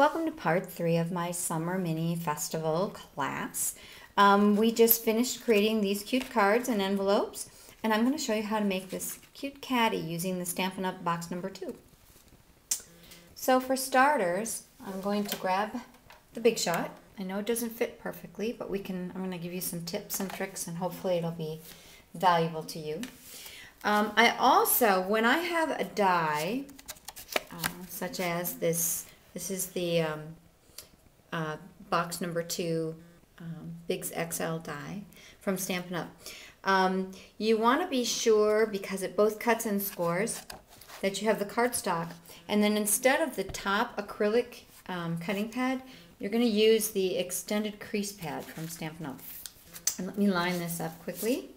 Welcome to part 3 of my summer mini festival class. We just finished creating these cute cards and envelopes, and I'm going to show you how to make this cute caddy using the Stampin' Up! Box number 2. So for starters, I'm going to grab the Big Shot. I know it doesn't fit perfectly, but I'm going to give you some tips and tricks, and hopefully it'll be valuable to you. I also, when I have a die, such as this is the box number 2 Big XL die from Stampin' Up. You want to be sure, because it both cuts and scores, that you have the cardstock. And then instead of the top acrylic cutting pad, you're going to use the extended crease pad from Stampin' Up. And let me line this up quickly.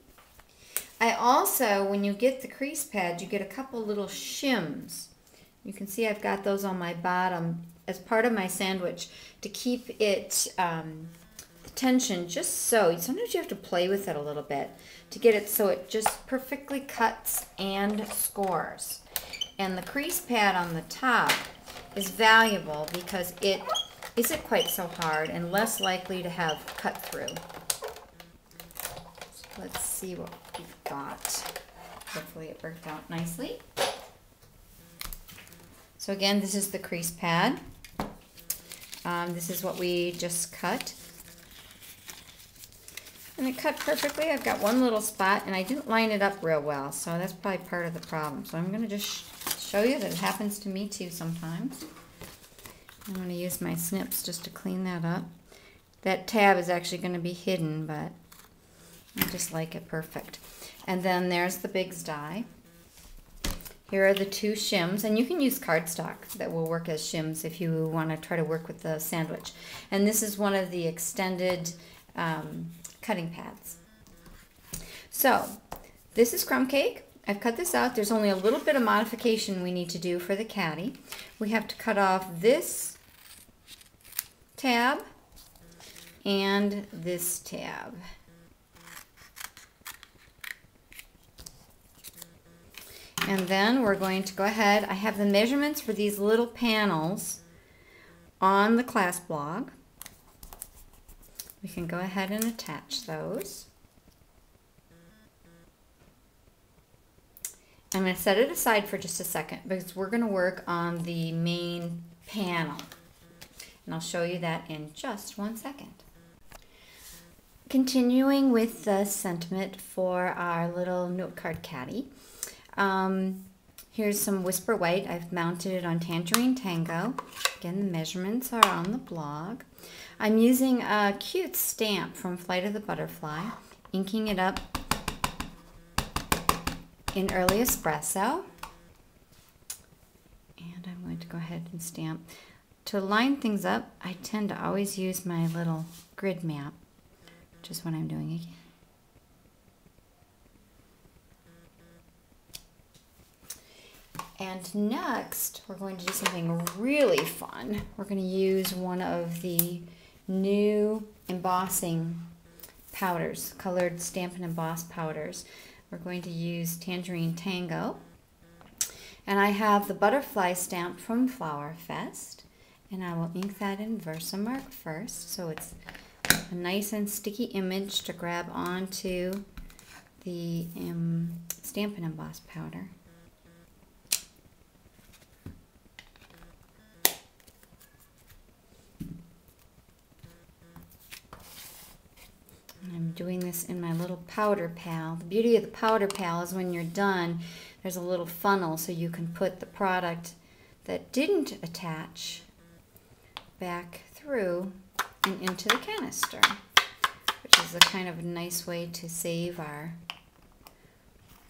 I also, when you get the crease pad, you get a couple little shims. You can see I've got those on my bottom as part of my sandwich to keep it the tension just so. Sometimes you have to play with it a little bit to get it so it just perfectly cuts and scores. And the crease pad on the top is valuable because it isn't quite so hard and less likely to have cut through. So let's see what we've got. Hopefully it worked out nicely. So again, this is the crease pad. This is what we just cut. And it cut perfectly. I've got one little spot and I didn't line it up real well, so that's probably part of the problem. So I'm going to just show you that it happens to me too sometimes. I'm going to use my snips just to clean that up. That tab is actually going to be hidden, but I just like it perfect. And then there's the Big's die. Here are the 2 shims, and you can use cardstock that will work as shims if you want to try to work with the sandwich. And this is one of the extended cutting pads. So this is crumb cake. I've cut this out. There's only a little bit of modification we need to do for the caddy. We have to cut off this tab and this tab. And then we're going to go ahead. I have the measurements for these little panels on the class blog. We can go ahead and attach those. I'm going to set it aside for just a second because we're going to work on the main panel. And I'll show you that in just 1 second. Continuing with the sentiment for our little note card caddy. Here's some Whisper White. I've mounted it on Tangerine Tango. Again, the measurements are on the blog. I'm using a cute stamp from Flight of the Butterfly, inking it up in Early Espresso. And I'm going to go ahead and stamp. To line things up, I tend to always use my little grid map, which is what I'm doing again. And next, we're going to do something really fun. We're going to use one of the new embossing powders, colored Stampin' Emboss powders. We're going to use Tangerine Tango. And I have the butterfly stamp from Flower Fest. And I will ink that in Versamark first, so it's a nice and sticky image to grab onto the Stampin' Emboss powder. I'm doing this in my little powder pal. The beauty of the powder pal is when you're done, there's a little funnel so you can put the product that didn't attach back through and into the canister, which is a kind of nice way to save our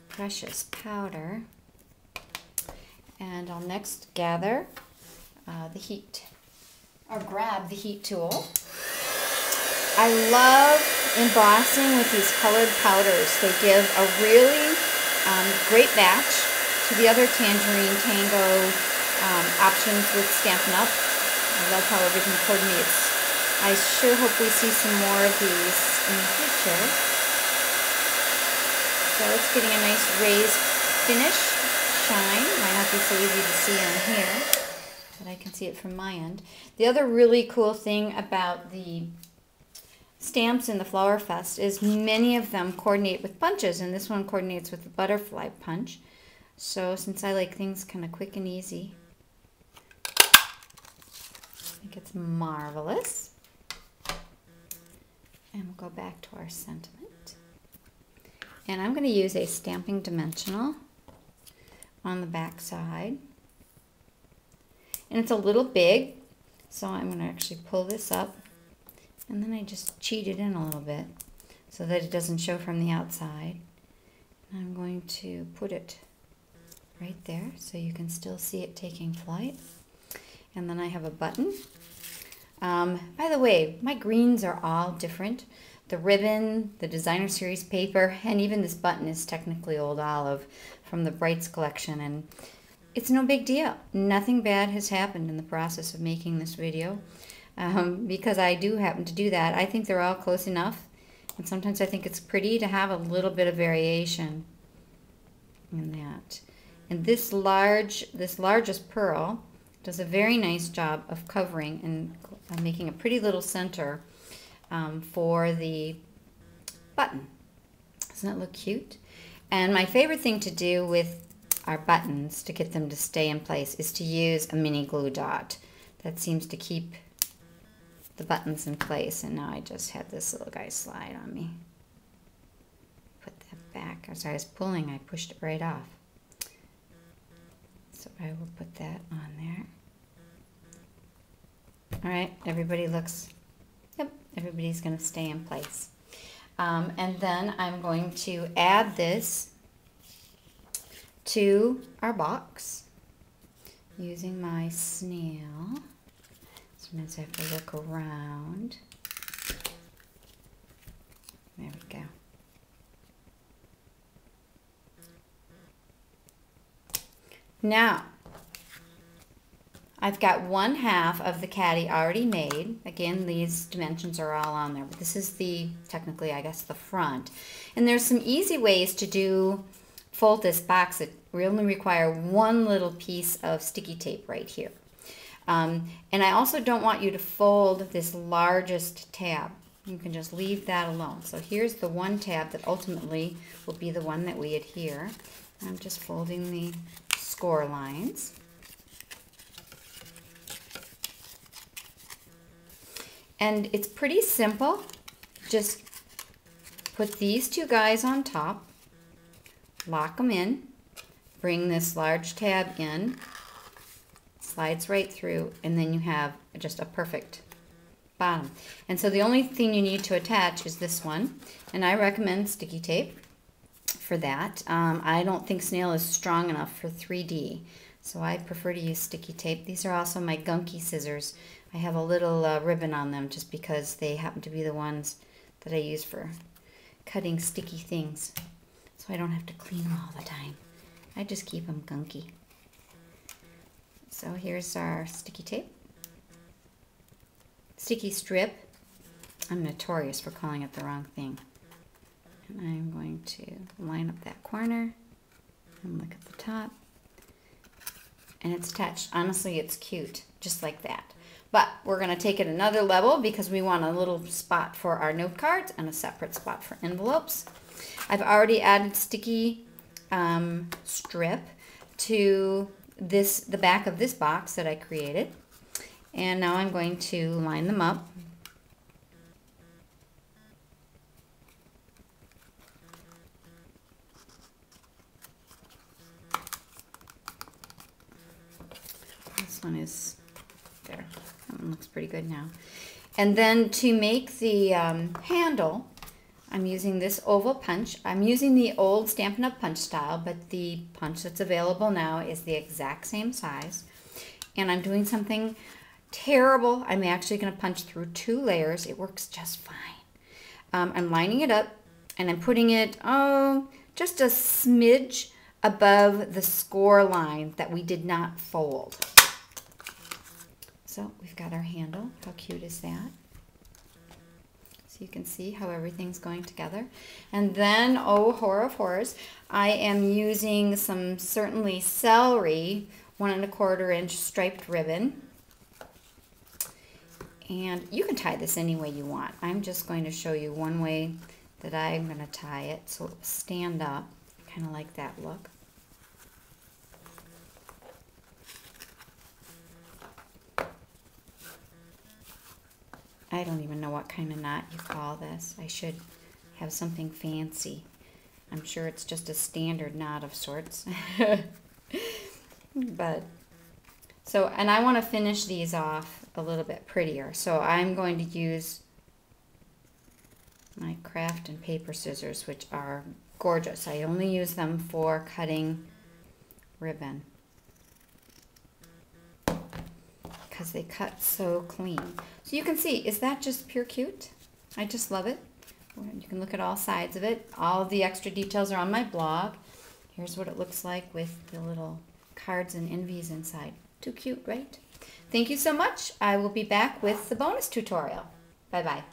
precious powder. And I'll next gather the heat, or grab the heat tool. I love embossing with these colored powders. They give a really great match to the other Tangerine Tango options with Stampin' Up. I love how everything coordinates. I sure hope we see some more of these in the future. So it's getting a nice raised finish, shine. Might not be so easy to see on here. but I can see it from my end. The other really cool thing about the stamps in the Flower Fest is many of them coordinate with bunches, and this one coordinates with the butterfly punch. So since I like things kind of quick and easy, I think it's marvelous. And we'll go back to our sentiment. And I'm going to use a Stampin' Dimensional on the back side. And it's a little big, so I'm going to actually pull this up. And then I just cheat it in a little bit so that it doesn't show from the outside. And I'm going to put it right there so you can still see it taking flight. And then I have a button. By the way, my greens are all different. The ribbon, the designer series paper, and even this button is technically Old Olive from the Brights collection, and it's no big deal. Nothing bad has happened in the process of making this video, because I do happen to do that. I think they're all close enough, and sometimes I think it's pretty to have a little bit of variation in that. And this largest pearl does a very nice job of covering and making a pretty little center for the button. Doesn't that look cute? And my favorite thing to do with our buttons to get them to stay in place is to use a mini glue dot. That seems to keep the buttons in place. And now I just had this little guy slide on me. Put that back. As I was pulling, I pushed it right off. So I will put that on there. All right, everybody looks, yep, everybody's going to stay in place. And then I'm going to add this to our box using my snail. Sometimes I have to look around. There we go. Now, I've got 1/2 of the caddy already made. Again, these dimensions are all on there, but this is the, technically, I guess, the front. And there's some easy ways to fold this box that really require one little piece of sticky tape right here. And I also don't want you to fold this largest tab. You can just leave that alone. So here's the one tab that ultimately will be the one that we adhere. I'm just folding the score lines. And it's pretty simple. Just put these two guys on top, lock them in, bring this large tab in, slides right through, and then you have just a perfect bottom. And so the only thing you need to attach is this one, and I recommend sticky tape for that. I don't think snail is strong enough for 3D, so I prefer to use sticky tape. These are also my gunky scissors. I have a little ribbon on them just because they happen to be the ones that I use for cutting sticky things, so I don't have to clean them all the time. I just keep them gunky. So here's our sticky tape. Sticky strip. I'm notorious for calling it the wrong thing. And I'm going to line up that corner and look at the top. And it's attached. Honestly, it's cute, just like that. But we're going to take it another level because we want a little spot for our note cards and a separate spot for envelopes. I've already added sticky strip to the back of this box that I created. And now I'm going to line them up. This one is there. That one looks pretty good now. And then to make the handle, I'm using this oval punch. I'm using the old Stampin' Up! Punch style, but the punch that's available now is the exact same size. And I'm doing something terrible. I'm actually going to punch through 2 layers. It works just fine. I'm lining it up, and I'm putting it, just a smidge above the score line that we did not fold. So we've got our handle. How cute is that? So you can see how everything's going together. And then, oh horror of horrors, I am using some certainly celery 1¼ inch striped ribbon. And you can tie this any way you want. I'm just going to show you one way that I'm going to tie it so it will stand up. I kind of like that look. I don't even know what kind of knot you call this. I should have something fancy. I'm sure it's just a standard knot of sorts. But so, and I want to finish these off a little bit prettier. So I'm going to use my craft and paper scissors, which are gorgeous. I only use them for cutting ribbon because they cut so clean. So you can see, is that just pure cute? I just love it. You can look at all sides of it. All of the extra details are on my blog. Here's what it looks like with the little cards and envies inside. Too cute, right? Thank you so much. I will be back with the bonus tutorial. Bye-bye.